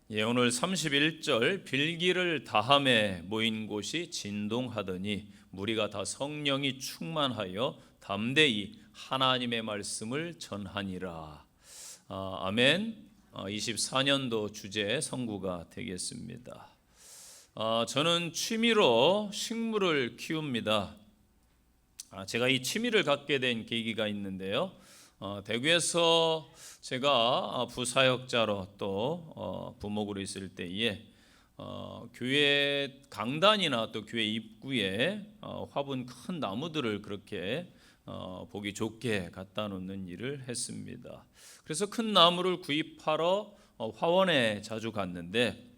오늘 31절 빌기를 다함에 모인 곳이 진동하더니 무리가 다 성령이 충만하여 담대히 하나님의 말씀을 전하니라. 아멘. 24년도 주제 선구가 되겠습니다. 저는 취미로 식물을 키웁니다. 제가 이 취미를 갖게 된 계기가 있는데요. 대구에서 제가 부사역자로 또 부목으로 있을 때에 교회 강단이나 또 교회 입구에 화분 큰 나무들을 그렇게 보기 좋게 갖다 놓는 일을 했습니다. 그래서 큰 나무를 구입하러 화원에 자주 갔는데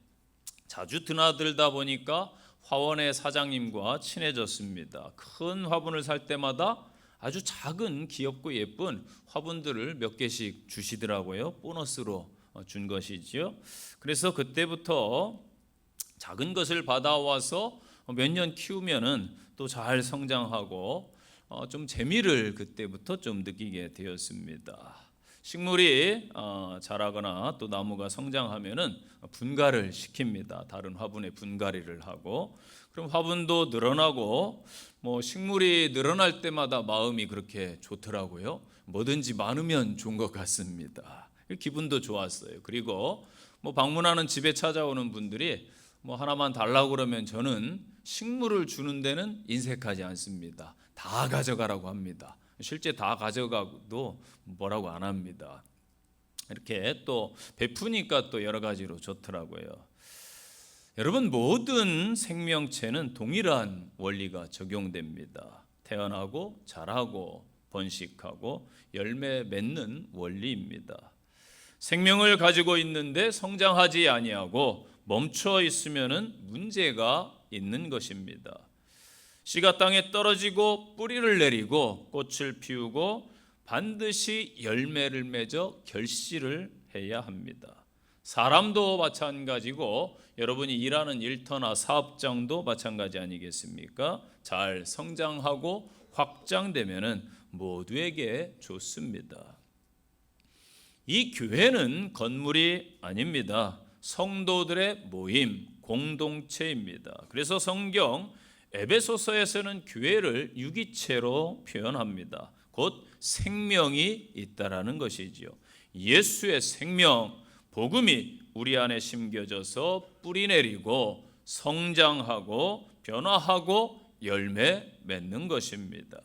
자주 드나들다 보니까 화원의 사장님과 친해졌습니다. 큰 화분을 살 때마다 아주 작은 귀엽고 예쁜 화분들을 몇 개씩 주시더라고요. 보너스로 준 것이지요. 그래서 그때부터 작은 것을 받아와서 몇 년 키우면은 또 잘 성장하고 좀 재미를 그때부터 좀 느끼게 되었습니다. 식물이 자라거나 또 나무가 성장하면은 분갈을 시킵니다. 다른 화분에 분갈이를 하고, 그럼 화분도 늘어나고 식물이 늘어날 때마다 마음이 그렇게 좋더라고요. 뭐든지 많으면 좋은 것 같습니다. 기분도 좋았어요. 그리고 방문하는 집에 찾아오는 분들이 하나만 달라고 그러면 저는 식물을 주는 데는 인색하지 않습니다. 다 가져가라고 합니다. 실제 다 가져가도 뭐라고 안 합니다. 이렇게 또 베푸니까 또 여러 가지로 좋더라고요. 여러분, 모든 생명체는 동일한 원리가 적용됩니다. 태어나고 자라고 번식하고 열매 맺는 원리입니다. 생명을 가지고 있는데 성장하지 아니하고 멈춰 있으면은 문제가 있는 것입니다. 씨가 땅에 떨어지고 뿌리를 내리고 꽃을 피우고 반드시 열매를 맺어 결실을 해야 합니다. 사람도 마찬가지고 여러분이 일하는 일터나 사업장도 마찬가지 아니겠습니까? 잘 성장하고 확장되면은 모두에게 좋습니다. 이 교회는 건물이 아닙니다. 성도들의 모임, 공동체입니다. 그래서 성경 에베소서에서는 교회를 유기체로 표현합니다. 곧 생명이 있다라는 것이지요. 예수의 생명, 복음이 우리 안에 심겨져서 뿌리 내리고 성장하고 변화하고 열매 맺는 것입니다.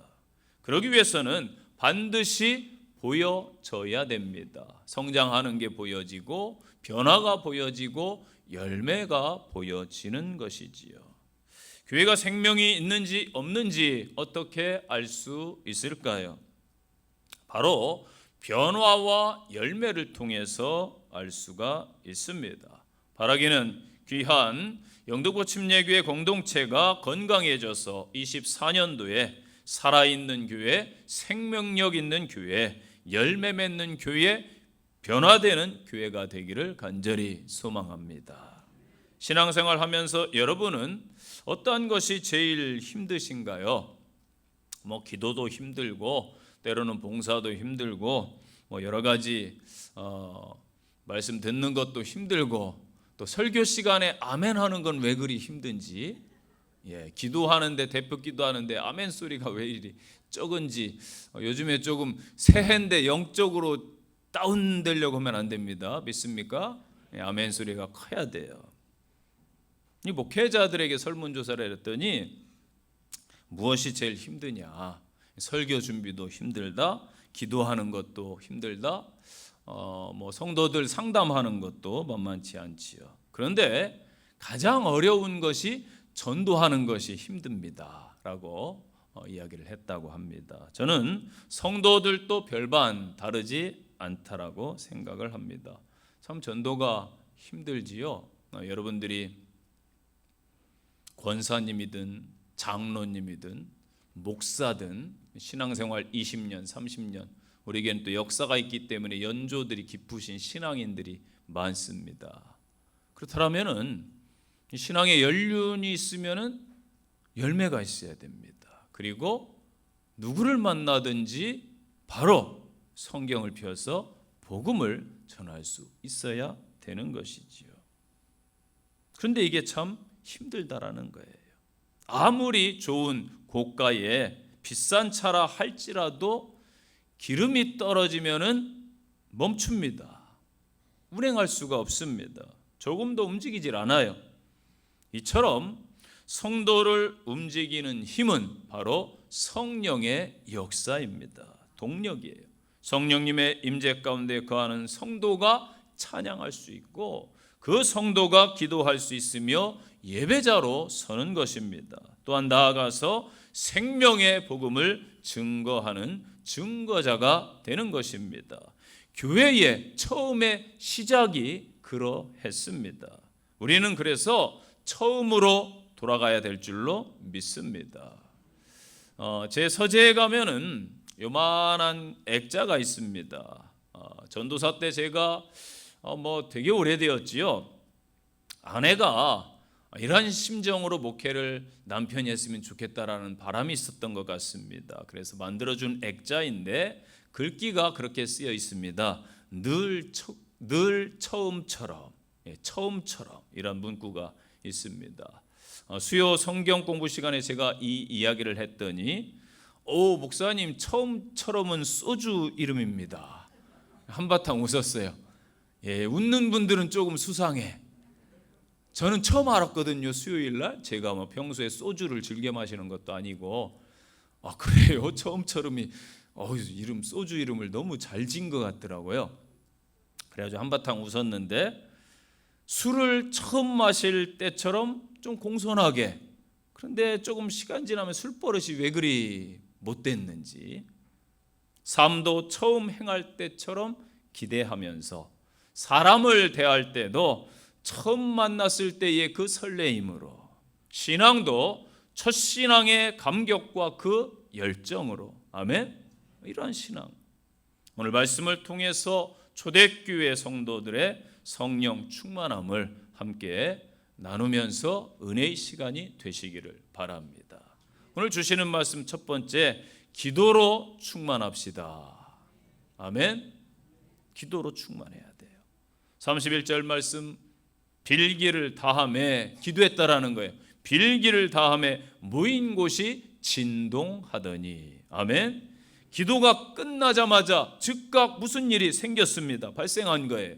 그러기 위해서는 반드시 보여져야 됩니다. 성장하는 게 보여지고 변화가 보여지고 열매가 보여지는 것이지요. 교회가 생명이 있는지 없는지 어떻게 알 수 있을까요? 바로 변화와 열매를 통해서 알 수가 있습니다. 바라기는 귀한 영도고침예교회 공동체가 건강해져서 24년도에 살아있는 교회, 생명력 있는 교회, 열매 맺는 교회, 변화되는 교회가 되기를 간절히 소망합니다. 신앙생활 하면서 여러분은 어떠한 것이 제일 힘드신가요? 기도도 힘들고 때로는 봉사도 힘들고 여러 가지 말씀 듣는 것도 힘들고 또 설교 시간에 아멘 하는 건 왜 그리 힘든지, 기도하는데 대표 기도하는데 아멘 소리가 왜 이리 적은지, 요즘에 조금 새해인데 영적으로 다운되려고 하면 안 됩니다. 믿습니까? 아멘 소리가 커야 돼요. 이 목회자들에게 설문조사를 했더니 무엇이 제일 힘드냐? 설교 준비도 힘들다, 기도하는 것도 힘들다, 성도들 상담하는 것도 만만치 않지요. 그런데 가장 어려운 것이 전도하는 것이 힘듭니다 라고 이야기를 했다고 합니다. 저는 성도들도 별반 다르지 않다라고 생각을 합니다. 참 전도가 힘들지요. 여러분들이 권사님이든 장로님이든 목사든 신앙생활 20년, 30년, 우리에게는 또 역사가 있기 때문에 연조들이 깊으신 신앙인들이 많습니다. 그렇다면은 신앙의 연륜이 있으면은 열매가 있어야 됩니다. 그리고 누구를 만나든지 바로 성경을 펴서 복음을 전할 수 있어야 되는 것이지요. 그런데 이게 참 힘들다라는 거예요. 아무리 좋은 고가의 비싼 차라 할지라도 기름이 떨어지면은 멈춥니다. 운행할 수가 없습니다. 조금도 움직이질 않아요. 이처럼 성도를 움직이는 힘은 바로 성령의 역사입니다. 동력이에요. 성령님의 임재 가운데 거하는 성도가 찬양할 수 있고 그 성도가 기도할 수 있으며 예배자로 서는 것입니다. 또한 나아가서 생명의 복음을 증거하는 증거자가 되는 것입니다. 교회의 처음의 시작이 그러했습니다. 우리는 그래서 처음으로 돌아가야 될 줄로 믿습니다. 제 서재에 가면은 요만한 액자가 있습니다. 전도사 때 제가 되게 오래되었지요. 아내가 이런 심정으로 목회를 남편이 했으면 좋겠다라는 바람이 있었던 것 같습니다. 그래서 만들어준 액자인데 글귀가 그렇게 쓰여 있습니다. 늘 처음처럼, 처음처럼 이런 문구가 있습니다. 수요 성경 공부 시간에 제가 이 이야기를 했더니 목사님 처음처럼은 소주 이름입니다. 한바탕 웃었어요. 웃는 분들은 조금 수상해. 저는 처음 알았거든요. 수요일날 제가 평소에 소주를 즐겨 마시는 것도 아니고 그래요? 처음처럼이 이름 소주 이름을 너무 잘 지은 것 같더라고요. 그래가지고 한바탕 웃었는데 술을 처음 마실 때처럼 좀 공손하게, 그런데 조금 시간 지나면 술버릇이 왜 그리 못됐는지, 삶도 처음 행할 때처럼 기대하면서 사람을 대할 때도 처음 만났을 때의 그 설레임으로, 신앙도 첫 신앙의 감격과 그 열정으로, 아멘. 이러한 신앙, 오늘 말씀을 통해서 초대교회 성도들의 성령 충만함을 함께 나누면서 은혜의 시간이 되시기를 바랍니다. 오늘 주시는 말씀 첫 번째, 기도로 충만합시다. 아멘. 기도로 충만해야 돼요. 31절 말씀, 빌기를 다함에, 기도했다라는 거예요. 빌기를 다함에 모인 곳이 진동하더니. 아멘. 기도가 끝나자마자 즉각 무슨 일이 생겼습니다. 발생한 거예요.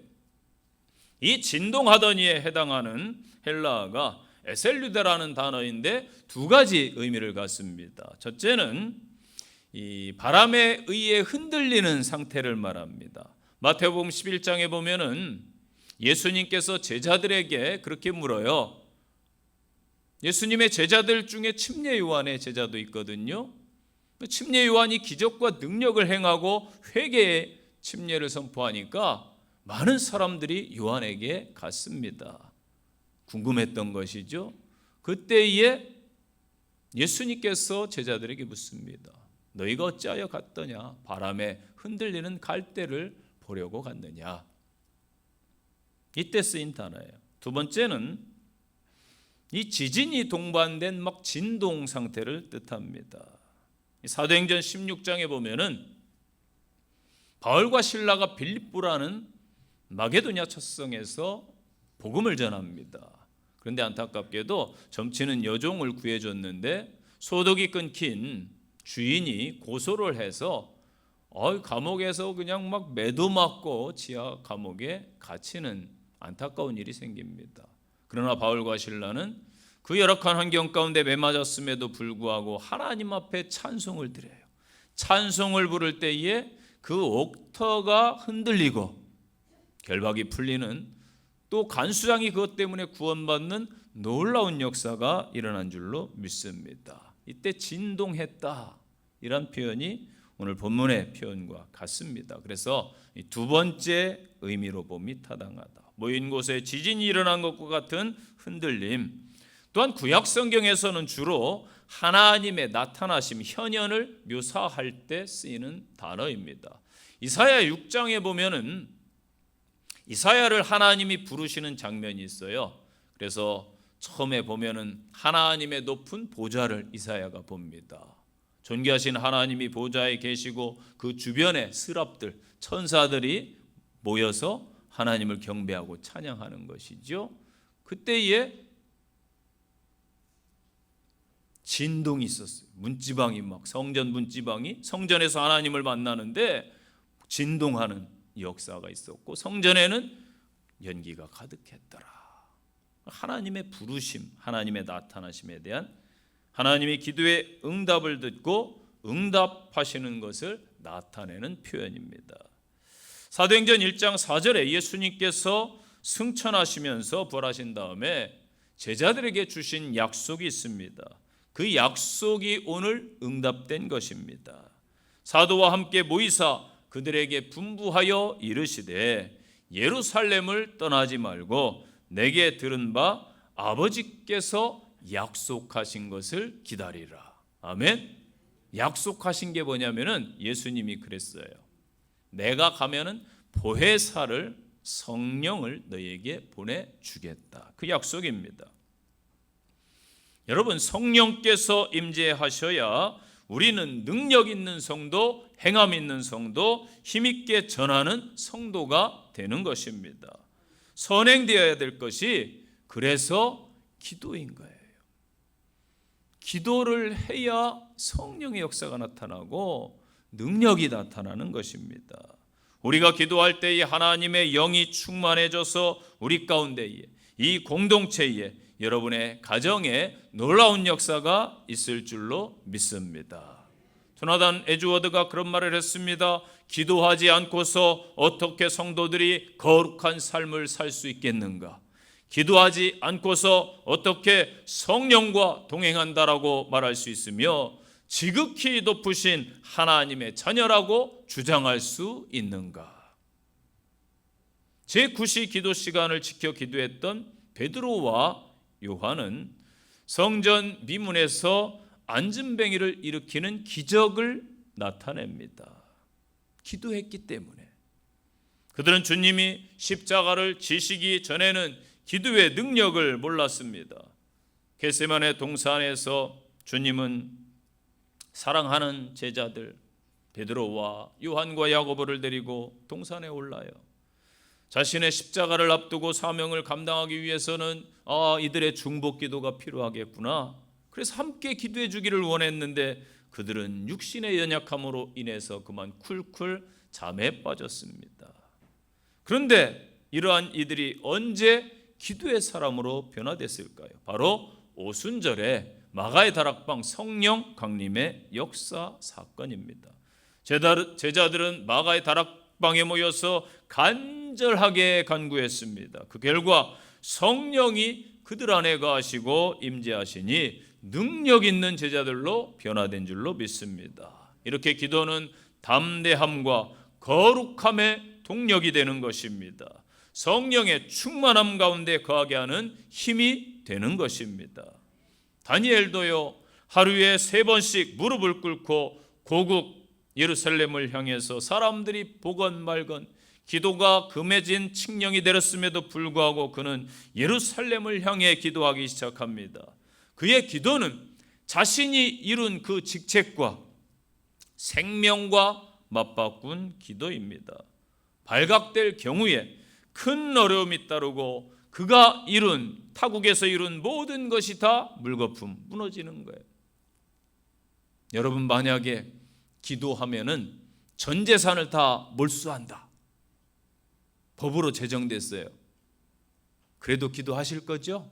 이 진동하더니에 해당하는 헬라어가 에셀류데라는 단어인데 두 가지 의미를 갖습니다. 첫째는 이 바람에 의해 흔들리는 상태를 말합니다. 마태복음 11장에 보면은 예수님께서 제자들에게 그렇게 물어요. 예수님의 제자들 중에 침례 요한의 제자도 있거든요. 침례 요한이 기적과 능력을 행하고 회개의 침례를 선포하니까 많은 사람들이 요한에게 갔습니다. 궁금했던 것이죠. 그때에 예수님께서 제자들에게 묻습니다. 너희가 어찌하여 갔더냐? 바람에 흔들리는 갈대를 보려고 갔느냐? 이때 쓰인 단어예요. 두 번째는 이 지진이 동반된 진동 상태를 뜻합니다. 사도행전 16장에 보면은 바울과 실라가 빌립보라는 마게도냐 척성에서 복음을 전합니다. 그런데 안타깝게도 점치는 여종을 구해줬는데 소득이 끊긴 주인이 고소를 해서 감옥에서 그냥 매도 맞고 지하 감옥에 갇히는 안타까운 일이 생깁니다. 그러나 바울과 실라는 그 열악한 환경 가운데 매맞았음에도 불구하고 하나님 앞에 찬송을 드려요. 찬송을 부를 때에 그 옥터가 흔들리고 결박이 풀리는, 또 간수장이 그것 때문에 구원받는 놀라운 역사가 일어난 줄로 믿습니다. 이때 진동했다, 이런 표현이 오늘 본문의 표현과 같습니다. 그래서 두 번째 의미로 봄이 타당하다. 모인 곳에 지진이 일어난 것과 같은 흔들림. 또한 구약 성경에서는 주로 하나님의 나타나심, 현현을 묘사할 때 쓰이는 단어입니다. 이사야 6장에 보면은 이사야를 하나님이 부르시는 장면이 있어요. 그래서 처음에 보면은 하나님의 높은 보좌를 이사야가 봅니다. 존귀하신 하나님이 보좌에 계시고 그 주변에 스랍들, 천사들이 모여서 하나님을 경배하고 찬양하는 것이죠. 그때에 진동이 있었어요. 문지방이 막 성전 문지방이 성전에서 하나님을 만나는데 진동하는 역사가 있었고 성전에는 연기가 가득했더라. 하나님의 부르심, 하나님의 나타나심에 대한 하나님이 기도의 응답을 듣고 응답하시는 것을 나타내는 표현입니다. 사도행전 1장 4절에 예수님께서 승천하시면서 부활하신 다음에 제자들에게 주신 약속이 있습니다. 그 약속이 오늘 응답된 것입니다. 사도와 함께 모이사 그들에게 분부하여 이르시되 예루살렘을 떠나지 말고 내게 들은 바 아버지께서 약속하신 것을 기다리라. 아멘. 약속하신 게 뭐냐면은 예수님이 그랬어요. 내가 가면은 보혜사를 성령을 너희에게 보내주겠다. 그 약속입니다. 여러분, 성령께서 임재하셔야 우리는 능력 있는 성도, 행함 있는 성도, 힘있게 전하는 성도가 되는 것입니다. 선행되어야 될 것이 그래서 기도인 거예요. 기도를 해야 성령의 역사가 나타나고 능력이 나타나는 것입니다. 우리가 기도할 때에 하나님의 영이 충만해져서 우리 가운데에 이 공동체에 여러분의 가정에 놀라운 역사가 있을 줄로 믿습니다. 조나단 에즈워드가 그런 말을 했습니다. 기도하지 않고서 어떻게 성도들이 거룩한 삶을 살 수 있겠는가? 기도하지 않고서 어떻게 성령과 동행한다라고 말할 수 있으며 지극히 높으신 하나님의 자녀라고 주장할 수 있는가? 제9시 기도 시간을 지켜 기도했던 베드로와 요한은 성전 미문에서 안진뱅이를 일으키는 기적을 나타냅니다. 기도했기 때문에. 그들은 주님이 십자가를 지시기 전에는 기도의 능력을 몰랐습니다. 겟세마네 동산에서 주님은 사랑하는 제자들 베드로와 요한과 야고보를 데리고 동산에 올라요. 자신의 십자가를 앞두고 사명을 감당하기 위해서는 이들의 중보 기도가 필요하겠구나. 그래서 함께 기도해 주기를 원했는데 그들은 육신의 연약함으로 인해서 그만 쿨쿨 잠에 빠졌습니다. 그런데 이러한 이들이 언제 기도의 사람으로 변화됐을까요? 바로 오순절에 마가의 다락방 성령 강림의 역사 사건입니다. 제자들은 마가의 다락방에 모여서 간절하게 간구했습니다. 그 결과 성령이 그들 안에 거하시고 임재하시니 능력 있는 제자들로 변화된 줄로 믿습니다. 이렇게 기도는 담대함과 거룩함의 동력이 되는 것입니다. 성령의 충만함 가운데 거하게 하는 힘이 되는 것입니다. 다니엘도요, 하루에 3번씩 무릎을 꿇고 고국 예루살렘을 향해서 사람들이 보건 말건 기도가 금해진 칙령이 내렸음에도 불구하고 그는 예루살렘을 향해 기도하기 시작합니다. 그의 기도는 자신이 이룬 그 직책과 생명과 맞바꾼 기도입니다. 발각될 경우에 큰 어려움이 따르고 그가 이룬 타국에서 이룬 모든 것이 다 물거품 무너지는 거예요. 여러분, 만약에 기도하면은 전 재산을 다 몰수한다. 법으로 제정됐어요. 그래도 기도하실 거죠?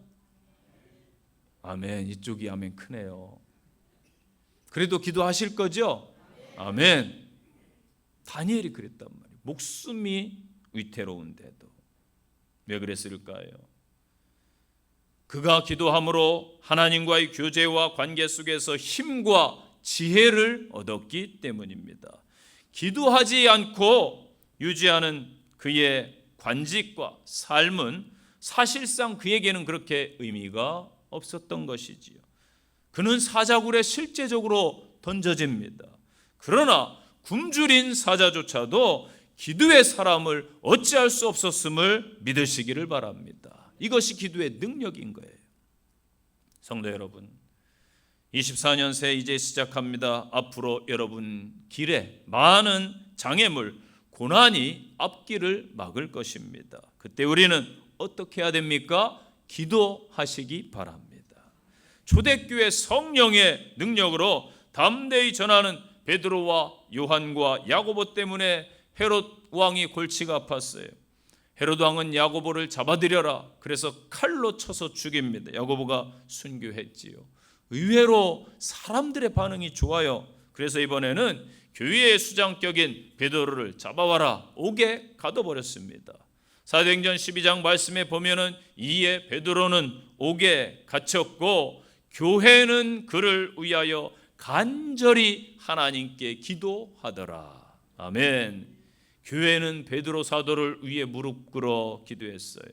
아멘. 이쪽이 아멘 크네요. 그래도 기도하실 거죠? 아멘. 다니엘이 그랬단 말이에요. 목숨이 위태로운데도. 왜 그랬을까요? 그가 기도함으로 하나님과의 교제와 관계 속에서 힘과 지혜를 얻었기 때문입니다. 기도하지 않고 유지하는 그의 관직과 삶은 사실상 그에게는 그렇게 의미가 없었던 것이지요. 그는 사자굴에 실제적으로 던져집니다. 그러나 굶주린 사자조차도 기도의 사람을 어찌할 수 없었음을 믿으시기를 바랍니다. 이것이 기도의 능력인 거예요. 성도 여러분, 24년 새 이제 시작합니다. 앞으로 여러분 길에 많은 장애물, 고난이 앞길을 막을 것입니다. 그때 우리는 어떻게 해야 됩니까? 기도하시기 바랍니다. 초대교회 성령의 능력으로 담대히 전하는 베드로와 요한과 야고보 때문에 헤롯 왕이 골치가 아팠어요. 헤롯 왕은 야고보를 잡아들여라, 그래서 칼로 쳐서 죽입니다. 야고보가 순교했지요. 의외로 사람들의 반응이 좋아요. 그래서 이번에는 교회의 수장격인 베드로를 잡아와라, 옥에 가둬버렸습니다. 사도행전 12장 말씀에 보면은 이에 베드로는 옥에 갇혔고 교회는 그를 위하여 간절히 하나님께 기도하더라. 아멘. 교회는 베드로 사도를 위해 무릎 꿇어 기도했어요.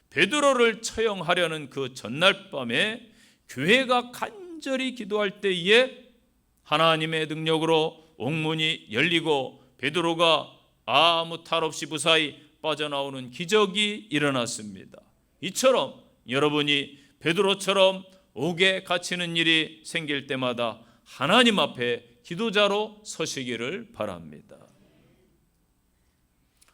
베드로를 처형하려는 그 전날 밤에 교회가 간절히 기도할 때에 하나님의 능력으로 옥문이 열리고 베드로가 아무 탈 없이 무사히 빠져나오는 기적이 일어났습니다. 이처럼 여러분이 베드로처럼 옥에 갇히는 일이 생길 때마다 하나님 앞에 기도자로 서시기를 바랍니다.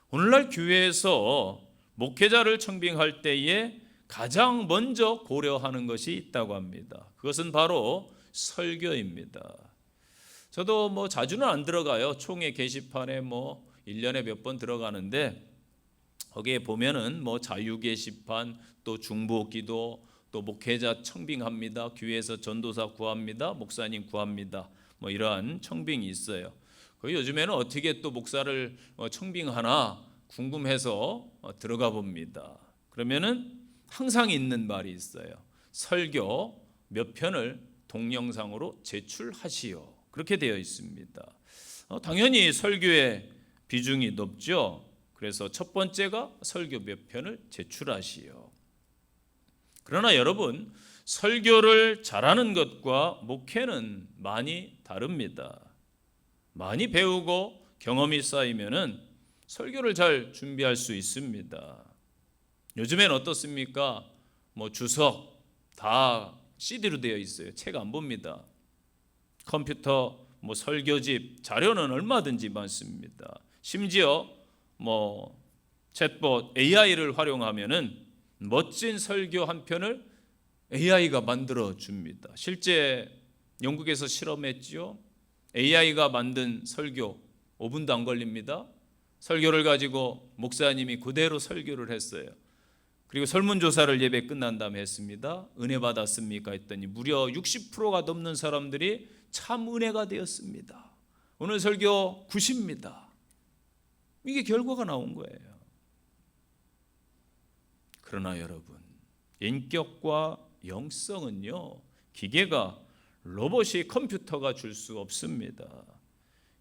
오늘날 교회에서 목회자를 청빙할 때에 가장 먼저 고려하는 것이 있다고 합니다. 그것은 바로 설교입니다. 저도 자주는 안 들어가요. 총회 게시판에 1년에 몇 번 들어가는데 거기에 보면은 자유 게시판, 또 중보 기도, 또 목회자 청빙합니다. 교회에서 전도사 구합니다. 목사님 구합니다. 이러한 청빙이 있어요. 요즘에는 어떻게 또 목사를 청빙하나 궁금해서 들어가 봅니다. 그러면은 항상 있는 말이 있어요. 설교 몇 편을 동영상으로 제출하시오. 그렇게 되어 있습니다. 당연히 설교의 비중이 높죠. 그래서 첫 번째가 설교 몇 편을 제출하시오. 그러나 여러분, 설교를 잘하는 것과 목회는 많이 다릅니다. 많이 배우고 경험이 쌓이면은 설교를 잘 준비할 수 있습니다. 요즘엔 어떻습니까? 주석 다 CD로 되어 있어요. 책 안 봅니다. 컴퓨터, 설교집, 자료는 얼마든지 많습니다. 심지어 챗봇 AI를 활용하면은 멋진 설교 한 편을 AI가 만들어 줍니다. 실제 영국에서 실험했지요. AI가 만든 설교 5분도 안 걸립니다. 설교를 가지고 목사님이 그대로 설교를 했어요. 그리고 설문조사를 예배 끝난 다음에 했습니다. 은혜 받았습니까? 했더니 무려 60%가 넘는 사람들이 참 은혜가 되었습니다. 오늘 설교 9입니다. 이게 결과가 나온 거예요. 그러나 여러분, 인격과 영성은요, 기계가, 로봇이, 컴퓨터가 줄 수 없습니다.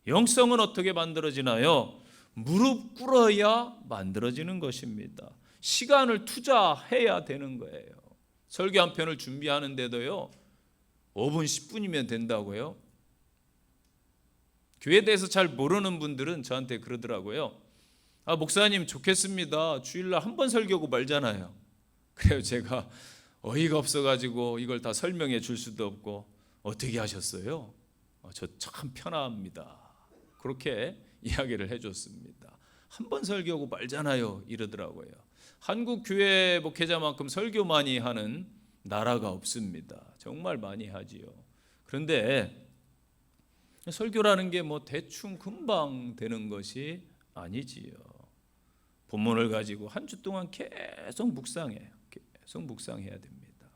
영성은 어떻게 만들어지나요? 무릎 꿇어야 만들어지는 것입니다. 시간을 투자해야 되는 거예요. 설교 한 편을 준비하는데도요 5분 10분이면 된다고요. 교회에 대해서 잘 모르는 분들은 저한테 그러더라고요. 목사님 좋겠습니다. 주일날 한 번 설교하고 말잖아요. 그래요. 제가 어이가 없어가지고 이걸 다 설명해 줄 수도 없고 어떻게 하셨어요? 저 참 편합니다. 그렇게 이야기를 해줬습니다. 한 번 설교하고 말잖아요 이러더라고요. 한국 교회 목회자만큼 설교 많이 하는 나라가 없습니다. 정말 많이 하지요. 그런데 설교라는 게 대충 금방 되는 것이 아니지요. 본문을 가지고 한 주 동안 계속 묵상해요. 계속 묵상해야 됩니다.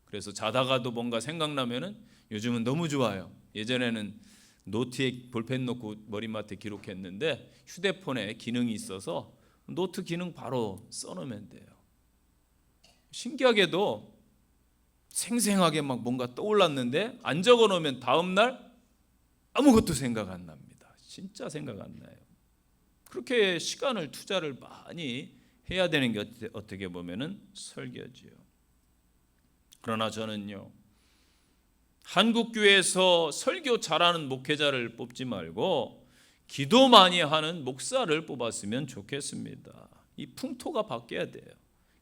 그래서 자다가도 뭔가 생각나면은 요즘은 너무 좋아요. 예전에는 노트에 볼펜 놓고 머리맡에 기록했는데 휴대폰에 기능이 있어서 노트 기능 바로 써놓으면 돼요. 신기하게도 생생하게 뭔가 떠올랐는데 안 적어놓으면 다음날 아무것도 생각 안 납니다. 진짜 생각 안 나요. 그렇게 시간을 투자를 많이 해야 되는 게 어떻게 보면은 설교지요. 그러나 저는요, 한국 교회에서 설교 잘하는 목회자를 뽑지 말고 기도 많이 하는 목사를 뽑았으면 좋겠습니다. 이 풍토가 바뀌어야 돼요.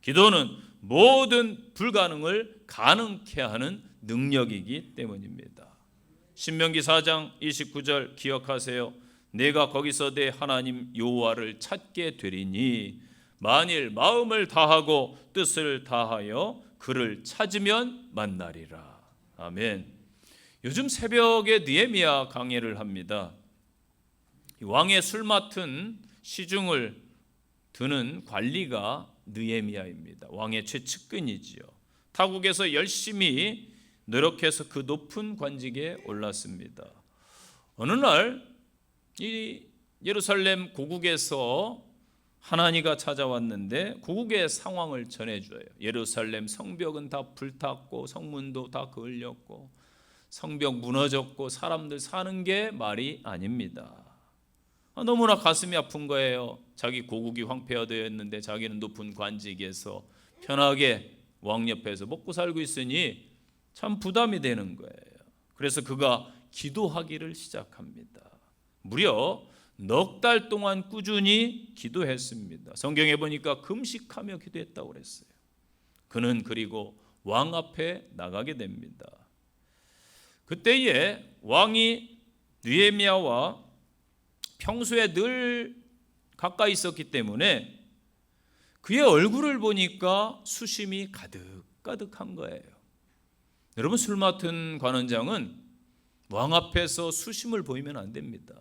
기도는 모든 불가능을 가능케 하는 능력이기 때문입니다. 신명기 4장 29절 기억하세요. 내가 거기서 내 하나님 여호와를 찾게 되리니 만일 마음을 다하고 뜻을 다하여 그를 찾으면 만나리라. 아멘. 요즘 새벽에 느헤미야 강해를 합니다. 왕의 술 맡은 시중을 드는 관리가 느헤미야입니다. 왕의 최측근이지요. 타국에서 열심히 노력해서 그 높은 관직에 올랐습니다. 어느 날 이 예루살렘 고국에서 하나니가 찾아왔는데 고국의 상황을 전해줘요. 예루살렘 성벽은 다 불탔고 성문도 다 그을렸고 성벽 무너졌고 사람들 사는 게 말이 아닙니다. 너무나 가슴이 아픈 거예요. 자기 고국이 황폐화되어 있는데 자기는 높은 관직에서 편하게 왕 옆에서 먹고 살고 있으니 참 부담이 되는 거예요. 그래서 그가 기도하기를 시작합니다. 무려 넉 달 동안 꾸준히 기도했습니다. 성경에 보니까 금식하며 기도했다고 그랬어요. 그는 그리고 왕 앞에 나가게 됩니다. 그때에 왕이 느헤미야와 평소에 늘 가까이 있었기 때문에 그의 얼굴을 보니까 수심이 가득가득한 거예요. 여러분, 술 맡은 관원장은 왕 앞에서 수심을 보이면 안 됩니다.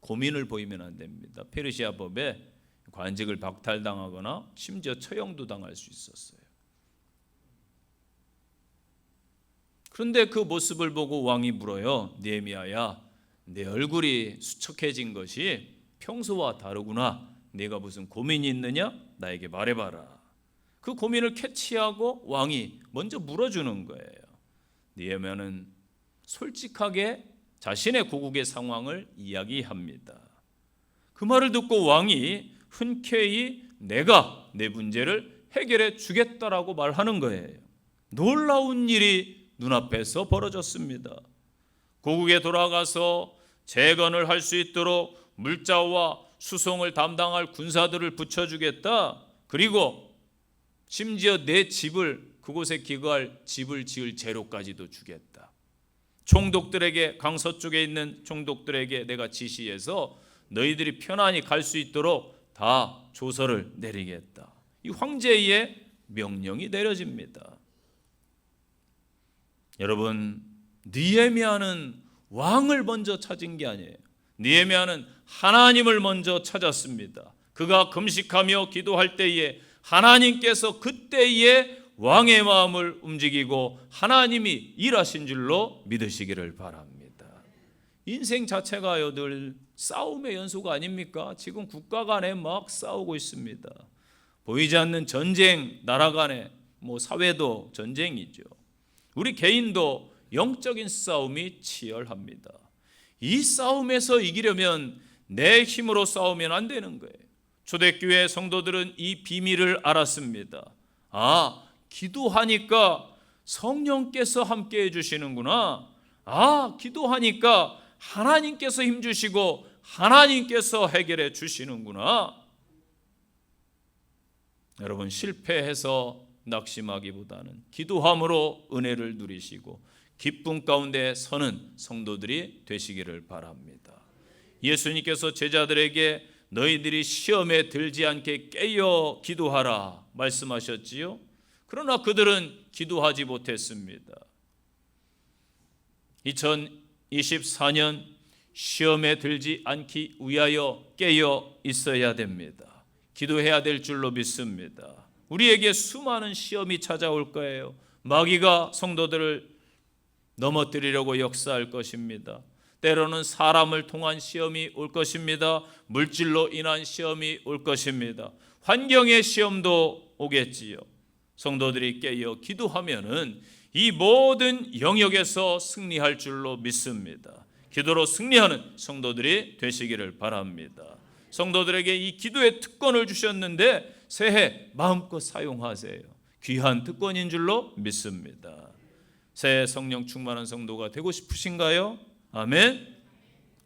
고민을 보이면 안 됩니다. 페르시아 법에 관직을 박탈당하거나 심지어 처형도 당할 수 있었어요. 그런데 그 모습을 보고 왕이 물어요. 느헤미야야, 내 얼굴이 수척해진 것이 평소와 다르구나. 네가 무슨 고민이 있느냐? 나에게 말해봐라. 그 고민을 캐치하고 왕이 먼저 물어주는 거예요. 느헤미야는 솔직하게 자신의 고국의 상황을 이야기합니다. 그 말을 듣고 왕이 흔쾌히 내가 내 문제를 해결해 주겠다라고 말하는 거예요. 놀라운 일이 눈앞에서 벌어졌습니다. 고국에 돌아가서 재건을 할 수 있도록 물자와 수송을 담당할 군사들을 붙여주겠다. 그리고 심지어 내 집을 그곳에 기거할 집을 지을 재료까지도 주겠다. 총독들에게 강서쪽에 있는 총독들에게 내가 지시해서 너희들이 편안히 갈 수 있도록 다 조서를 내리겠다. 이 황제의 명령이 내려집니다. 여러분, 느헤미야는 왕을 먼저 찾은 게 아니에요. 느헤미야는 하나님을 먼저 찾았습니다. 그가 금식하며 기도할 때에 하나님께서 그때에 왕의 마음을 움직이고 하나님이 일하신 줄로 믿으시기를 바랍니다. 인생 자체가요 늘 싸움의 연속 아닙니까? 지금 국가 간에 막 싸우고 있습니다. 보이지 않는 전쟁, 나라 간에 사회도 전쟁이죠. 우리 개인도 영적인 싸움이 치열합니다. 이 싸움에서 이기려면 내 힘으로 싸우면 안 되는 거예요. 초대교회 성도들은 이 비밀을 알았습니다. 기도하니까 성령께서 함께 해주시는구나. 기도하니까 하나님께서 힘주시고 하나님께서 해결해 주시는구나. 여러분, 실패해서 낙심하기보다는 기도함으로 은혜를 누리시고 기쁨 가운데 서는 성도들이 되시기를 바랍니다. 예수님께서 제자들에게 너희들이 시험에 들지 않게 깨어 기도하라 말씀하셨지요. 그러나 그들은 기도하지 못했습니다. 2024년 시험에 들지 않기 위하여 깨어 있어야 됩니다. 기도해야 될 줄로 믿습니다. 우리에게 수많은 시험이 찾아올 거예요. 마귀가 성도들을 넘어뜨리려고 역사할 것입니다. 때로는 사람을 통한 시험이 올 것입니다. 물질로 인한 시험이 올 것입니다. 환경의 시험도 오겠지요. 성도들이 깨어 기도하면은 이 모든 영역에서 승리할 줄로 믿습니다. 기도로 승리하는 성도들이 되시기를 바랍니다. 성도들에게 이 기도의 특권을 주셨는데 새해 마음껏 사용하세요. 귀한 특권인 줄로 믿습니다. 새해 성령 충만한 성도가 되고 싶으신가요? 아멘.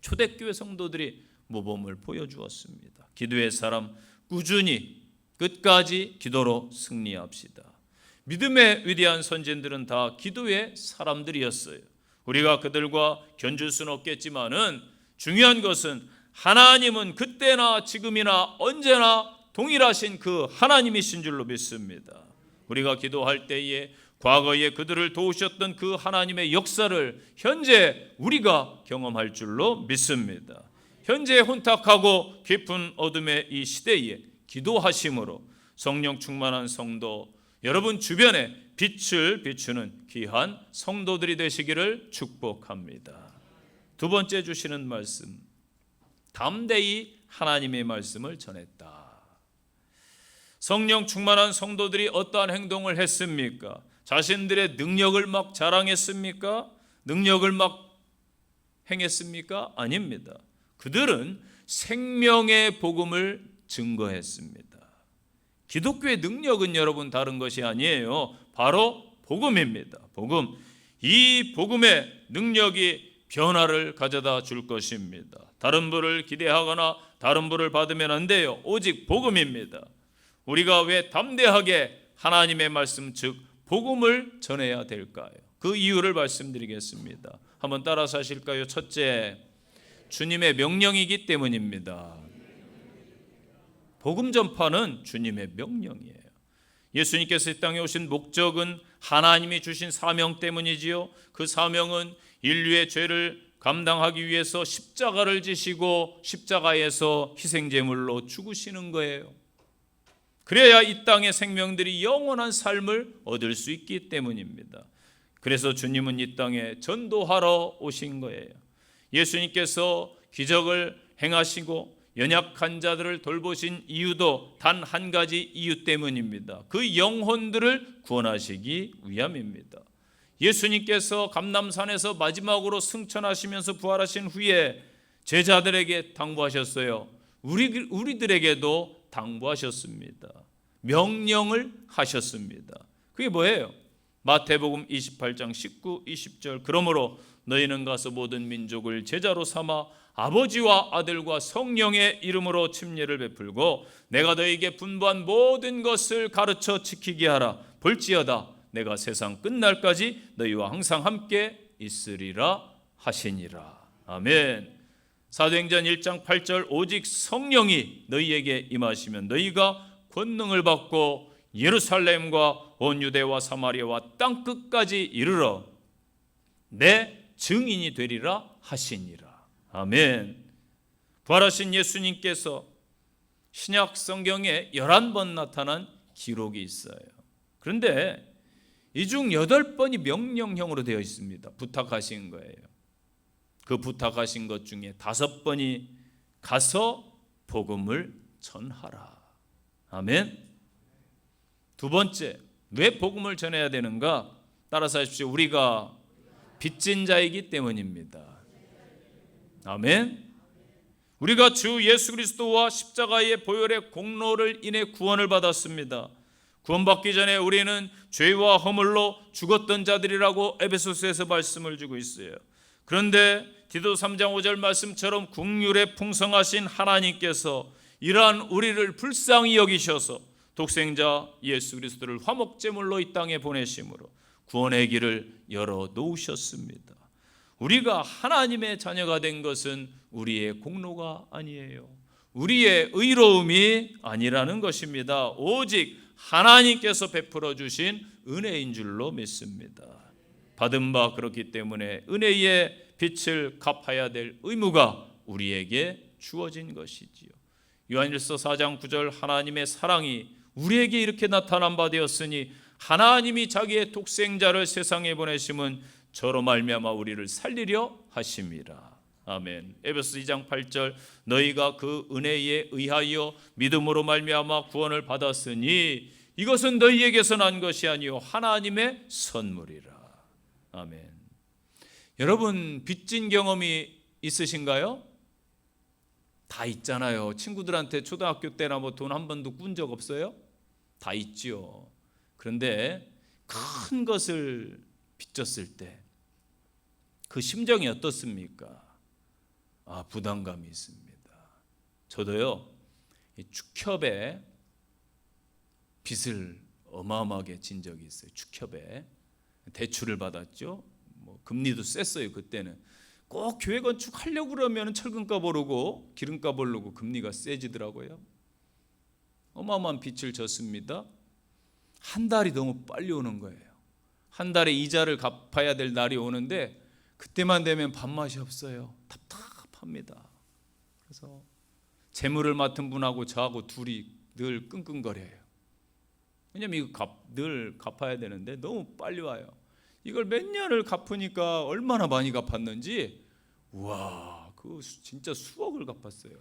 초대교회 성도들이 모범을 보여주었습니다. 기도의 사람 꾸준히 끝까지 기도로 승리합시다. 믿음의 위대한 선진들은 다 기도의 사람들이었어요. 우리가 그들과 견줄 수는 없겠지만은 중요한 것은 하나님은 그때나 지금이나 언제나 동일하신 그 하나님이신 줄로 믿습니다. 우리가 기도할 때에 과거에 그들을 도우셨던 그 하나님의 역사를 현재 우리가 경험할 줄로 믿습니다. 현재 혼탁하고 깊은 어둠의 이 시대에 기도하심으로 성령 충만한 성도, 여러분 주변에 빛을 비추는 귀한 성도들이 되시기를 축복합니다. 두 번째 주시는 말씀, 담대히 하나님의 말씀을 전했다. 성령 충만한 성도들이 어떠한 행동을 했습니까? 자신들의 능력을 막 자랑했습니까? 능력을 막 행했습니까? 아닙니다. 그들은 생명의 복음을 증거했습니다. 기독교의 능력은 여러분 다른 것이 아니에요. 바로 복음입니다. 복음. 이 복음의 능력이 변화를 가져다 줄 것입니다. 다른 분을 기대하거나 다른 분을 받으면 안 돼요. 오직 복음입니다. 우리가 왜 담대하게 하나님의 말씀 즉 복음을 전해야 될까요? 그 이유를 말씀드리겠습니다. 한번 따라서 하실까요? 첫째, 주님의 명령이기 때문입니다. 복음 전파는 주님의 명령이에요. 예수님께서 이 땅에 오신 목적은 하나님이 주신 사명 때문이지요. 그 사명은 인류의 죄를 감당하기 위해서 십자가를 지시고 십자가에서 희생제물로 죽으시는 거예요. 그래야 이 땅의 생명들이 영원한 삶을 얻을 수 있기 때문입니다. 그래서 주님은 이 땅에 전도하러 오신 거예요. 예수님께서 기적을 행하시고 연약한 자들을 돌보신 이유도 단 한 가지 이유 때문입니다. 그 영혼들을 구원하시기 위함입니다. 예수님께서 감람산에서 마지막으로 승천하시면서 부활하신 후에 제자들에게 당부하셨어요. 우리들에게도 당부하셨습니다. 명령을 하셨습니다. 그게 뭐예요? 마태복음 28장 19, 20절 그러므로 너희는 가서 모든 민족을 제자로 삼아 아버지와 아들과 성령의 이름으로 침례를 베풀고 내가 너희에게 분부한 모든 것을 가르쳐 지키게 하라. 볼지어다 내가 세상 끝날까지 너희와 항상 함께 있으리라 하시니라. 아멘. 사도행전 1장 8절 오직 성령이 너희에게 임하시면 너희가 권능을 받고 예루살렘과 온 유대와 사마리아와 땅 끝까지 이르러 내 증인이 되리라 하시니라. 아멘. 부활하신 예수님께서 신약 성경에 11번 나타난 기록이 있어요. 그런데 이 중 8번이 명령형으로 되어 있습니다. 부탁하신 거예요. 그 부탁하신 것 중에 5번이 가서 복음을 전하라. 아멘. 두 번째, 왜 복음을 전해야 되는가? 따라서 하십시오. 우리가 빚진 자이기 때문입니다. 아멘. 우리가 주 예수 그리스도와 십자가의 보혈의 공로를 인해 구원을 받았습니다. 구원받기 전에 우리는 죄와 허물로 죽었던 자들이라고 에베소서에서 말씀을 주고 있어요. 그런데 디도 3장 5절 말씀처럼 긍휼에 풍성하신 하나님께서 이러한 우리를 불쌍히 여기셔서 독생자 예수 그리스도를 화목제물로 이 땅에 보내심으로 구원의 길을 열어 놓으셨습니다. 우리가 하나님의 자녀가 된 것은 우리의 공로가 아니에요. 우리의 의로움이 아니라는 것입니다. 오직 하나님께서 베풀어 주신 은혜인 줄로 믿습니다. 받은 바 그렇기 때문에 은혜의 빛을 갚아야 될 의무가 우리에게 주어진 것이지요. 요한일서 4장 9절 하나님의 사랑이 우리에게 이렇게 나타난 바 되었으니 하나님이 자기의 독생자를 세상에 보내심은 저로 말미암아 우리를 살리려 하심이라. 아멘. 에베소 2장 8절 너희가 그 은혜에 의하여 믿음으로 말미암아 구원을 받았으니 이것은 너희에게서 난 것이 아니요 하나님의 선물이라. 아멘. 여러분 빚진 경험이 있으신가요? 다 있잖아요. 친구들한테 초등학교 때나 뭐 돈 한 번도 꾼 적 없어요? 다 있지요. 그런데 큰 것을 빚졌을 때 그 심정이 어떻습니까? 부담감이 있습니다. 저도요 축협에 빚을 어마어마하게 진 적이 있어요. 축협에 대출을 받았죠. 뭐 금리도 셌어요. 그때는 꼭 교회 건축하려고 그러면 철근값 오르고 기름값 오르고 금리가 세지더라고요. 어마어마한 빚을 졌습니다. 한 달이 너무 빨리 오는 거예요. 한 달에 이자를 갚아야 될 날이 오는데 그때만 되면 밥맛이 없어요. 답답합니다. 그래서 재물을 맡은 분하고 저하고 둘이 늘 끙끙거려요. 왜냐면 이거 늘 갚아야 되는데 너무 빨리 와요. 이걸 몇 년을 갚으니까 얼마나 많이 갚았는지, 우와, 그 진짜 수억을 갚았어요.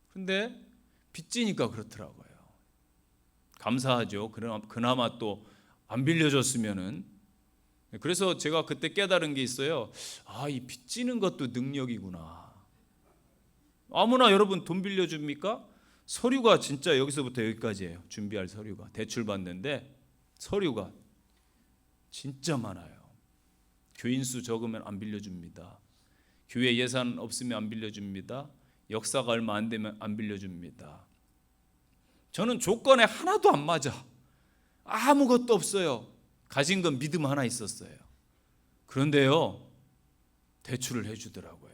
근데 빚지니까 그렇더라고요. 감사하죠. 그나마 또 안 빌려줬으면은. 그래서 제가 그때 깨달은 게 있어요. 이 빚지는 것도 능력이구나. 아무나 여러분 돈 빌려줍니까? 서류가 진짜 여기서부터 여기까지예요. 준비할 서류가. 대출 받는데 서류가 진짜 많아요. 교인수 적으면 안 빌려줍니다. 교회 예산 없으면 안 빌려줍니다. 역사가 얼마 안 되면 안 빌려줍니다. 저는 조건에 하나도 안 맞아. 아무것도 없어요. 가진 건 믿음 하나 있었어요. 그런데요, 대출을 해주더라고요.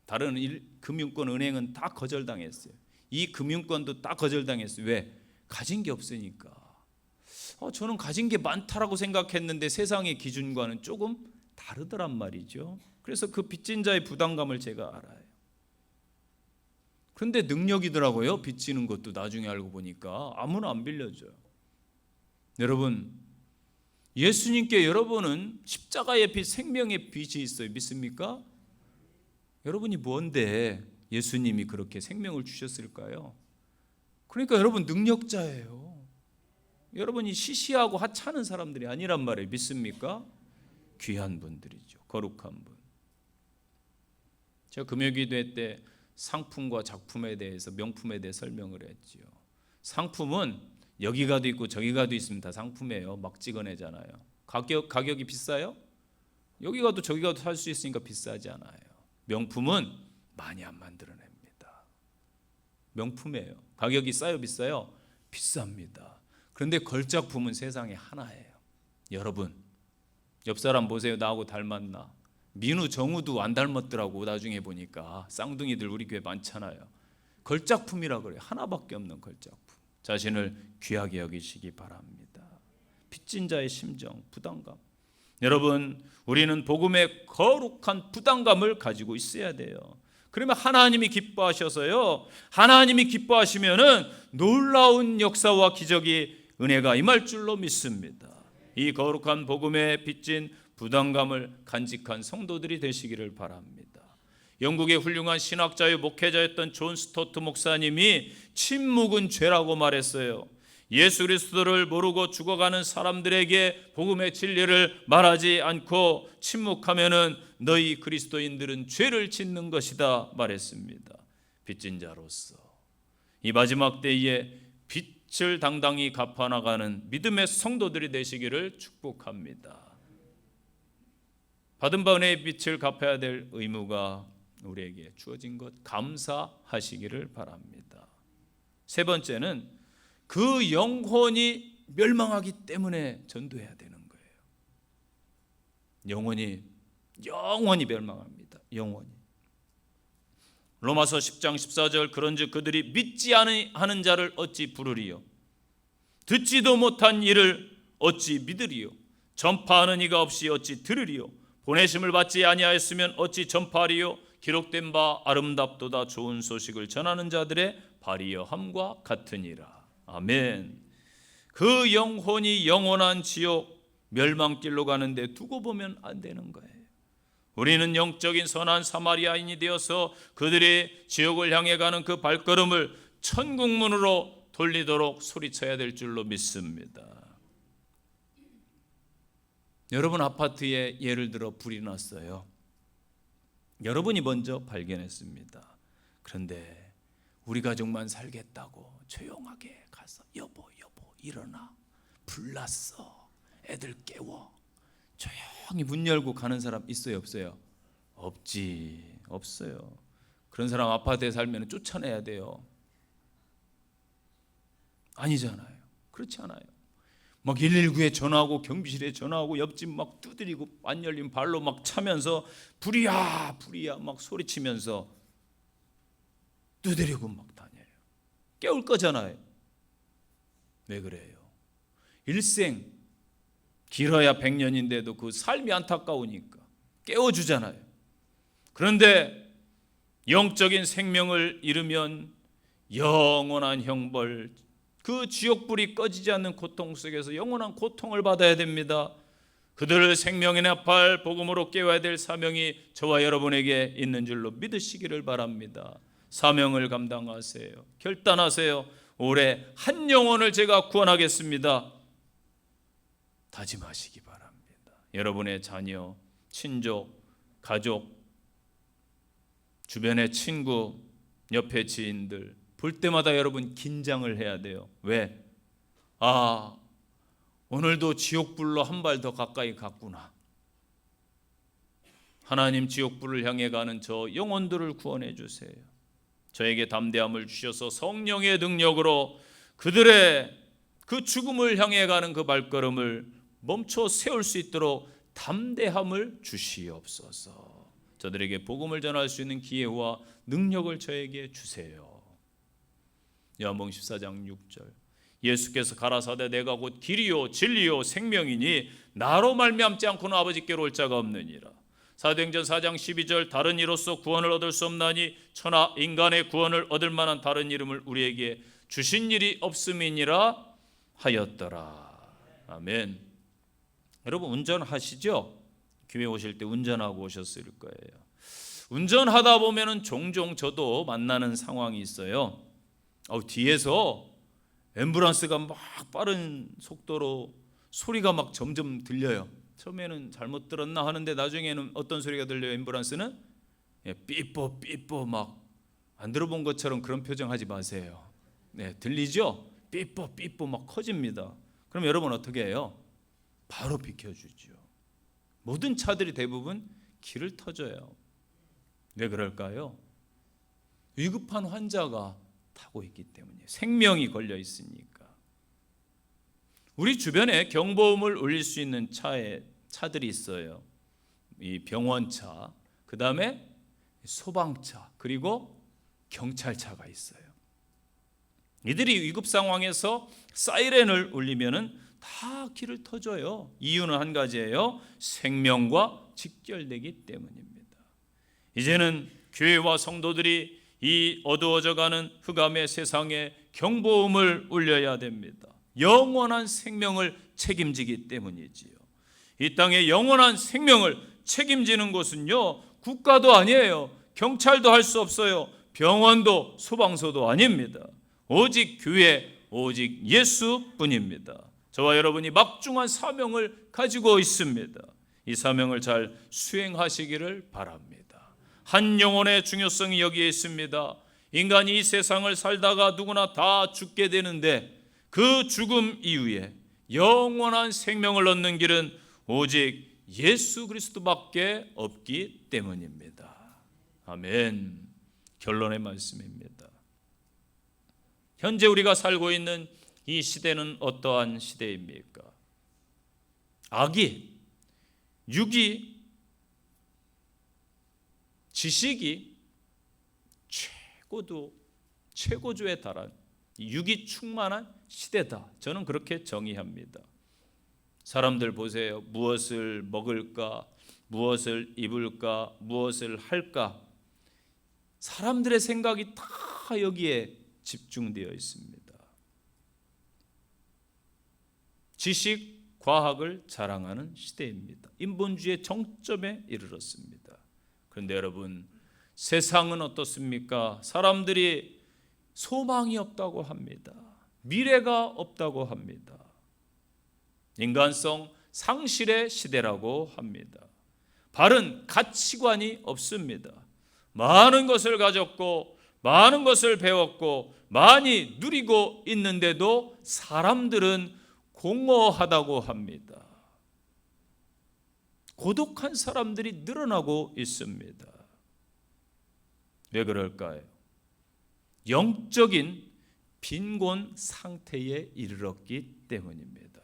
다른 금융권 은행은 다 거절당했어요. 이 금융권도 다 거절당했어요. 왜? 가진 게 없으니까. 저는 가진 게 많다라고 생각했는데 세상의 기준과는 조금 다르더란 말이죠. 그래서 그 빚진 자의 부담감을 제가 알아요. 그런데 능력이더라고요. 빚지는 것도 나중에 알고 보니까 아무나 안 빌려줘요. 여러분, 예수님께 여러분은 십자가의 빚, 생명의 빚이 있어요. 믿습니까? 여러분이 뭔데 예수님이 그렇게 생명을 주셨을까요? 그러니까 여러분 능력자예요. 여러분이 시시하고 하찮은 사람들이 아니란 말이에요. 믿습니까? 귀한 분들이죠. 거룩한 분. 제가 금요기도회 때 상품과 작품에 대해서, 명품에 대해 설명을 했지요. 상품은 여기 가도 있고 저기 가도 있으면 다 상품이에요. 막 찍어내잖아요. 가격이 비싸요? 여기 가도 저기 가도 살 수 있으니까 비싸지 않아요. 명품은 많이 안 만들어냅니다. 명품이에요. 가격이 싸요, 비싸요? 비쌉니다. 그런데 걸작품은 세상에 하나예요. 여러분, 옆 사람 보세요. 나하고 닮았나? 민우, 정우도 안 닮았더라고. 나중에 보니까 쌍둥이들 우리 교회 많잖아요. 걸작품이라 그래요. 하나밖에 없는 걸작품. 자신을 귀하게 여기시기 바랍니다. 빚진 자의 심정, 부담감. 여러분, 우리는 복음의 거룩한 부담감을 가지고 있어야 돼요. 그러면 하나님이 기뻐하셔서요. 하나님이 기뻐하시면은 놀라운 역사와 기적이, 은혜가 임할 줄로 믿습니다. 이 거룩한 복음에 빚진 부담감을 간직한 성도들이 되시기를 바랍니다. 영국의 훌륭한 신학자요 목회자였던 존 스토트 목사님이 침묵은 죄라고 말했어요. 예수 그리스도를 모르고 죽어가는 사람들에게 복음의 진리를 말하지 않고 침묵하면은 너희 그리스도인들은 죄를 짓는 것이다 말했습니다. 빚진 자로서 이 마지막 때에 빚을 당당히 갚아나가는 믿음의 성도들이 되시기를 축복합니다. 받은 바 은혜의 빚을 갚아야 될 의무가 우리에게 주어진 것 감사하시기를 바랍니다. 세 번째는 그 영혼이 멸망하기 때문에 전도해야 되는 거예요. 영혼이 멸망합니다. 영혼이. 로마서 10장 14절 그런즉 그들이 믿지 않는 자를 어찌 부르리요? 듣지도 못한 이를 어찌 믿으리요? 전파하는 이가 없이 어찌 들으리요? 보내심을 받지 아니하였으면 어찌 전파하리요? 기록된 바 아름답도다 좋은 소식을 전하는 자들의 발이여함과 같으니라. 아멘. 그 영혼이 영원한 지옥 멸망길로 가는데 두고 보면 안 되는 거예요. 우리는 영적인 선한 사마리아인이 되어서 그들이 지옥을 향해 가는 그 발걸음을 천국문으로 돌리도록 소리쳐야 될 줄로 믿습니다. 여러분 아파트에 예를 들어 불이 났어요. 여러분이 먼저 발견했습니다. 그런데 우리 가족만 살겠다고 조용하게 가서 여보 일어나, 불 났어, 애들 깨워, 조용히 문 열고 가는 사람 있어요 없어요? 없어요. 그런 사람 아파트에 살면 쫓아내야 돼요. 아니잖아요. 그렇지 않아요. 막 119에 전화하고 경비실에 전화하고 옆집 막 두드리고 안 열린 발로 막 차면서 불이야 막 소리치면서 두드리고 막 다녀요. 깨울 거잖아요. 왜 그래요? 일생 길어야 100년인데도 그 삶이 안타까우니까 깨워주잖아요. 그런데 영적인 생명을 잃으면 영원한 형벌, 그 지옥불이 꺼지지 않는 고통 속에서 영원한 고통을 받아야 됩니다. 그들을 생명의 나팔 복음으로 깨워야 될 사명이 저와 여러분에게 있는 줄로 믿으시기를 바랍니다. 사명을 감당하세요. 결단하세요. 올해 한 영혼을 제가 구원하겠습니다. 다짐하시기 바랍니다. 여러분의 자녀, 친족, 가족, 주변의 친구, 옆에 지인들 볼 때마다 여러분 긴장을 해야 돼요. 왜? 오늘도 지옥불로 한 발 더 가까이 갔구나. 하나님, 지옥불을 향해 가는 저 영혼들을 구원해 주세요. 저에게 담대함을 주셔서 성령의 능력으로 그들의 그 죽음을 향해 가는 그 발걸음을 멈춰 세울 수 있도록 담대함을 주시옵소서. 저들에게 복음을 전할 수 있는 기회와 능력을 저에게 주세요. 요한복음 14장 6절, 예수께서 가라사대 내가 곧 길이요 진리요 생명이니 나로 말미암지 않고는 아버지께로 올 자가 없느니라. 사도행전 4장 12절, 다른 이로써 구원을 얻을 수 없나니 천하 인간의 구원을 얻을 만한 다른 이름을 우리에게 주신 일이 없음이니라 하였더라. 아멘. 여러분 운전하시죠? 교회 오실 때 운전하고 오셨을 거예요. 운전하다 보면은 종종 저도 만나는 상황이 있어요. 뒤에서 앰뷸런스가 막 빠른 속도로 소리가 막 점점 들려요. 처음에는 잘못 들었나 하는데 나중에는 어떤 소리가 들려요? 앰뷸런스는 삐뽀 삐뽀 막 안 들어본 것처럼 그런 표정 하지 마세요. 네, 들리죠? 삐뽀 삐뽀 막 커집니다. 그럼 여러분 어떻게 해요? 바로 비켜주죠. 모든 차들이 대부분 길을 터줘요. 왜 그럴까요? 위급한 환자가 타고 있기 때문이에요. 생명이 걸려 있으니까. 우리 주변에 경보음을 울릴 수 있는 차들이 있어요. 이 병원차, 그 다음에 소방차, 그리고 경찰차가 있어요. 이들이 위급 상황에서 사이렌을 울리면은 다 길을 터줘요. 이유는 한 가지예요. 생명과 직결되기 때문입니다. 이제는 교회와 성도들이 이 어두워져가는 흑암의 세상에 경보음을 울려야 됩니다. 영원한 생명을 책임지기 때문이지요. 이 땅의 영원한 생명을 책임지는 곳은요, 국가도 아니에요. 경찰도 할 수 없어요. 병원도 소방서도 아닙니다. 오직 교회, 오직 예수뿐입니다. 저와 여러분이 막중한 사명을 가지고 있습니다. 이 사명을 잘 수행하시기를 바랍니다. 한 영혼의 중요성이 여기에 있습니다. 인간이 이 세상을 살다가 누구나 다 죽게 되는데 그 죽음 이후에 영원한 생명을 얻는 길은 오직 예수 그리스도밖에 없기 때문입니다. 아멘. 결론의 말씀입니다. 현재 우리가 살고 있는 이 시대는 어떠한 시대입니까? 악이, 육이, 지식이 최고조에 달한 육이 충만한 시대다. 저는 그렇게 정의합니다. 사람들 보세요. 무엇을 먹을까? 무엇을 입을까? 무엇을 할까? 사람들의 생각이 다 여기에 집중되어 있습니다. 지식, 과학을 자랑하는 시대입니다. 인본주의의 정점에 이르렀습니다. 그런데 여러분, 세상은 어떻습니까? 사람들이 소망이 없다고 합니다. 미래가 없다고 합니다. 인간성 상실의 시대라고 합니다. 바른 가치관이 없습니다. 많은 것을 가졌고 많은 것을 배웠고 많이 누리고 있는데도 사람들은 공허하다고 합니다. 고독한 사람들이 늘어나고 있습니다. 왜 그럴까요? 영적인 빈곤 상태에 이르렀기 때문입니다.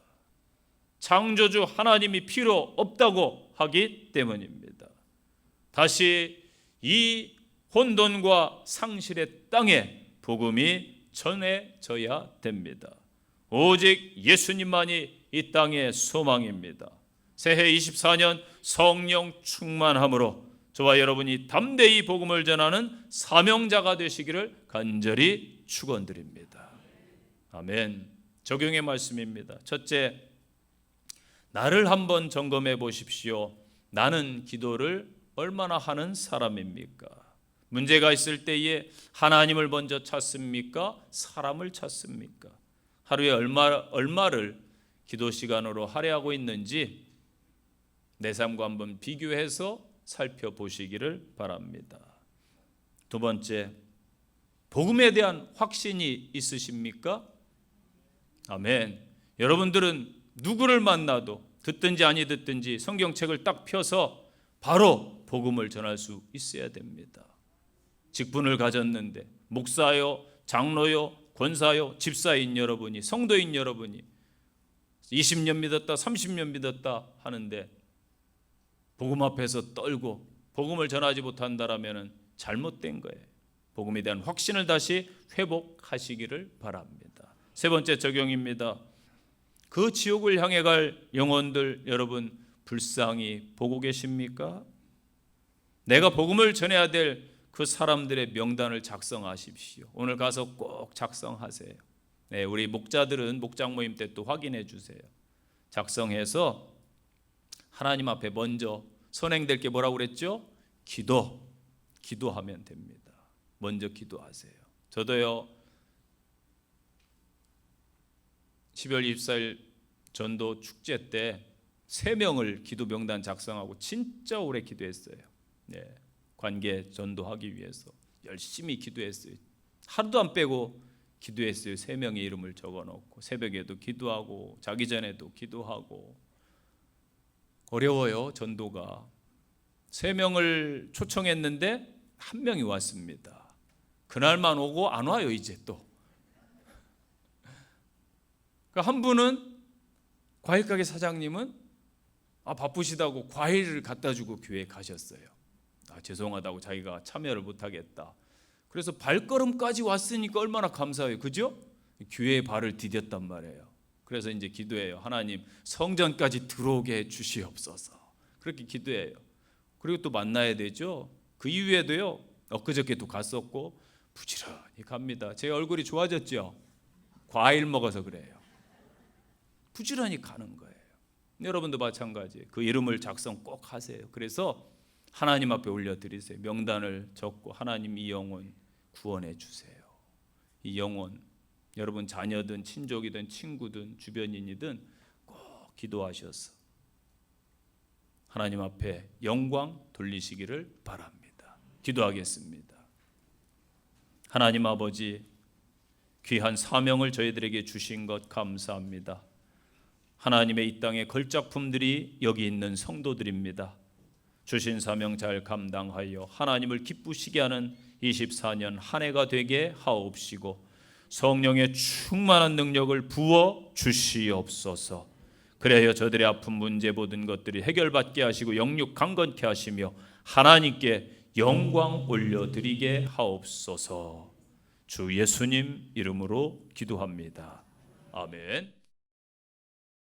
창조주 하나님이 필요 없다고 하기 때문입니다. 다시 이 혼돈과 상실의 땅에 복음이 전해져야 됩니다. 오직 예수님만이 이 땅의 소망입니다. 새해 24년 성령 충만함으로 저와 여러분이 담대히 복음을 전하는 사명자가 되시기를 간절히 축원드립니다. 아멘. 적용의 말씀입니다. 첫째, 나를 한번 점검해 보십시오. 나는 기도를 얼마나 하는 사람입니까? 문제가 있을 때에 하나님을 먼저 찾습니까? 사람을 찾습니까? 하루에 얼마를 기도 시간으로 할애하고 있는지 내 삶과 한번 비교해서 살펴보시기를 바랍니다. 두 번째, 복음에 대한 확신이 있으십니까? 아멘. 여러분들은 누구를 만나도 듣든지 아니 듣든지 성경책을 딱 펴서 바로 복음을 전할 수 있어야 됩니다. 직분을 가졌는데 목사요, 장로요, 권사요, 집사인 여러분이, 성도인 여러분이 20년 믿었다, 30년 믿었다 하는데 복음 앞에서 떨고 복음을 전하지 못한다라면 잘못된 거예요. 복음에 대한 확신을 다시 회복하시기를 바랍니다. 세 번째 적용입니다. 그 지옥을 향해 갈 영혼들 여러분 불쌍히 보고 계십니까? 내가 복음을 전해야 될 그 사람들의 명단을 작성하십시오. 오늘 가서 꼭 작성하세요. 네, 우리 목자들은 목장 모임 때 또 확인해 주세요. 작성해서 하나님 앞에 먼저 선행될 게 뭐라고 그랬죠? 기도하면 됩니다. 먼저 기도하세요. 저도요 12월 24일 전도 축제 때 3명을 기도 명단 작성하고 진짜 오래 기도했어요. 네, 관계 전도하기 위해서 열심히 기도했어요. 하루도 안 빼고 기도했어요. 3명의 이름을 적어놓고 새벽에도 기도하고 자기 전에도 기도하고. 어려워요. 전도가. 3명을 초청했는데 1명이 왔습니다. 그날만 오고 안 와요. 이제 또. 한 분은 과일가게 사장님은 바쁘시다고 과일을 갖다 주고 교회에 가셨어요. 죄송하다고 자기가 참여를 못하겠다. 그래서 발걸음까지 왔으니까 얼마나 감사해요. 그죠? 교회에 발을 디뎠단 말이에요. 그래서 이제 기도해요. 하나님 성전까지 들어오게 해 주시옵소서. 그렇게 기도해요. 그리고 또 만나야 되죠. 그 이후에도요. 엊그저께도 갔었고 부지런히 갑니다. 제 얼굴이 좋아졌죠. 과일 먹어서 그래요. 부지런히 가는 거예요. 여러분도 마찬가지예요. 그 이름을 작성 꼭 하세요. 그래서 하나님 앞에 올려드리세요. 명단을 적고 하나님 이 영혼 구원해 주세요. 이 영혼 여러분 자녀든 친족이든 친구든 주변인이든 꼭 기도하셔서 하나님 앞에 영광 돌리시기를 바랍니다. 기도하겠습니다. 하나님 아버지 귀한 사명을 저희들에게 주신 것 감사합니다. 하나님의 이 땅의 걸작품들이 여기 있는 성도들입니다. 주신 사명 잘 감당하여 하나님을 기쁘시게 하는 24년 한 해가 되게 하옵시고 성령의 충만한 능력을 부어 주시옵소서. 그래야 저들의 아픈 문제 모든 것들이 해결받게 하시고 영육 강건케 하시며 하나님께 영광 올려드리게 하옵소서. 주 예수님 이름으로 기도합니다. 아멘.